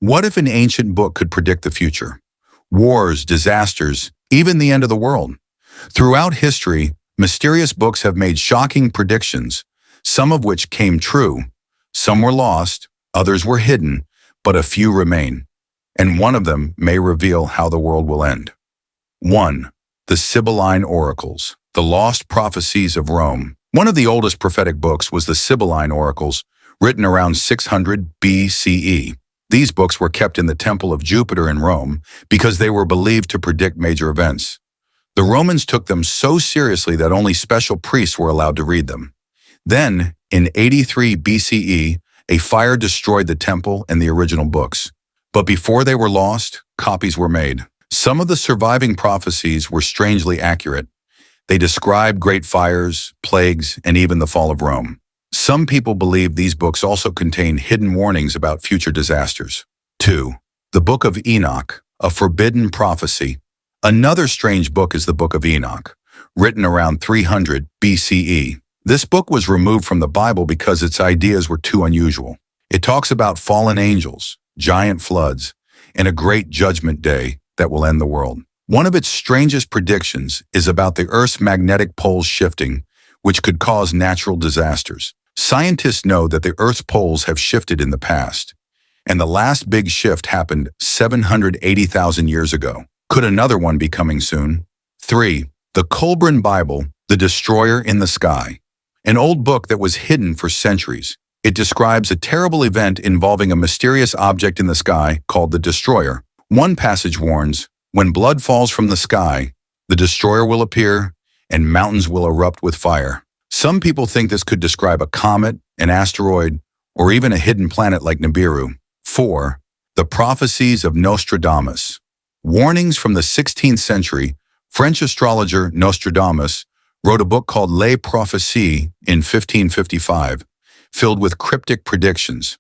What if an ancient book could predict the future? Wars, disasters, even the end of the world. Throughout history, mysterious books have made shocking predictions, some of which came true. Some were lost, others were hidden, but a few remain. And one of them may reveal how the world will end. 1. The Sibylline Oracles, the lost prophecies of Rome. One of the oldest prophetic books was the Sibylline Oracles, written around 600 BCE. These books were kept in the Temple of Jupiter in Rome because they were believed to predict major events. The Romans took them so seriously that only special priests were allowed to read them. Then, in 83 BCE, a fire destroyed the temple and the original books. But before they were lost, copies were made. Some of the surviving prophecies were strangely accurate. They described great fires, plagues, and even the fall of Rome. Some people believe these books also contain hidden warnings about future disasters. 2. The Book of Enoch, a forbidden prophecy. Another strange book is the Book of Enoch, written around 300 BCE. This book was removed from the Bible because its ideas were too unusual. It talks about fallen angels, giant floods, and a great judgment day that will end the world. One of its strangest predictions is about the Earth's magnetic poles shifting, which could cause natural disasters. Scientists know that the Earth's poles have shifted in the past, and the last big shift happened 780,000 years ago. Could another one be coming soon? 3. The Colburn Bible, the Destroyer in the Sky. An old book that was hidden for centuries. It describes a terrible event involving a mysterious object in the sky called the Destroyer. One passage warns, when blood falls from the sky, the Destroyer will appear and mountains will erupt with fire. Some people think this could describe a comet, an asteroid, or even a hidden planet like Nibiru. 4. The Prophecies of Nostradamus. Warnings from the 16th century, French astrologer Nostradamus wrote a book called Les Prophéties in 1555, filled with cryptic predictions.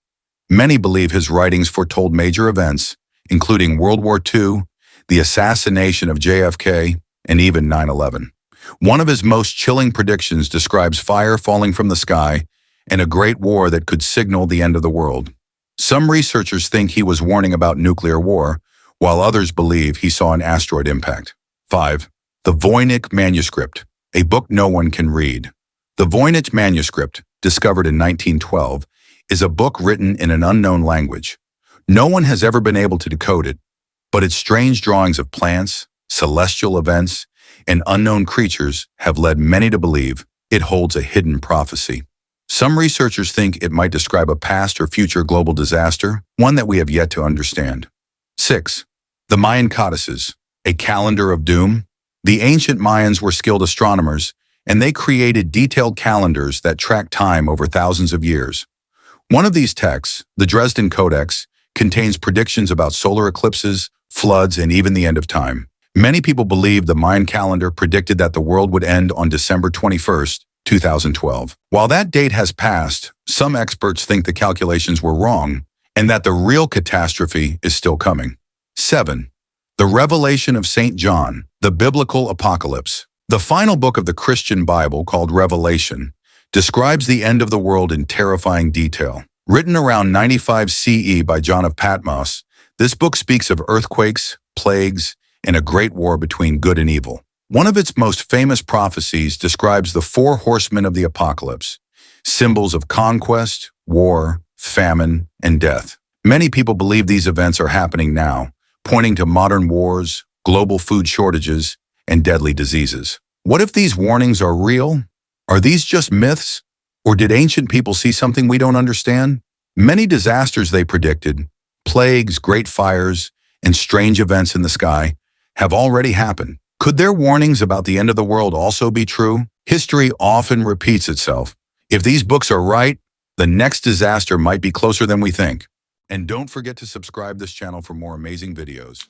Many believe his writings foretold major events, including World War II, the assassination of JFK, and even 9/11. One of his most chilling predictions describes fire falling from the sky and a great war that could signal the end of the world. Some researchers think he was warning about nuclear war, while others believe he saw an asteroid impact. 5. The Voynich Manuscript, a book no one can read. The Voynich Manuscript, discovered in 1912, is a book written in an unknown language. No one has ever been able to decode it, but its strange drawings of plants, celestial events, and unknown creatures have led many to believe it holds a hidden prophecy. Some researchers think it might describe a past or future global disaster, one that we have yet to understand. 6. The Mayan Codices, a calendar of doom. The ancient Mayans were skilled astronomers, and they created detailed calendars that track time over thousands of years. One of these texts, the Dresden Codex, contains predictions about solar eclipses, floods, and even the end of time. Many people believe the Mayan calendar predicted that the world would end on December 21st, 2012. While that date has passed, some experts think the calculations were wrong and that the real catastrophe is still coming. 7. The Revelation of St. John, the Biblical Apocalypse. The final book of the Christian Bible, called Revelation, describes the end of the world in terrifying detail. Written around 95 CE by John of Patmos, this book speaks of earthquakes, plagues, and a great war between good and evil. One of its most famous prophecies describes the 4 horsemen of the apocalypse, symbols of conquest, war, famine, and death. Many people believe these events are happening now, pointing to modern wars, global food shortages, and deadly diseases. What if these warnings are real? Are these just myths? Or did ancient people see something we don't understand? Many disasters they predicted, plagues, great fires, and strange events in the sky, have already happened. Could their warnings about the end of the world also be true? History often repeats itself. If these books are right, the next disaster might be closer than we think. And don't forget to subscribe this channel for more amazing videos.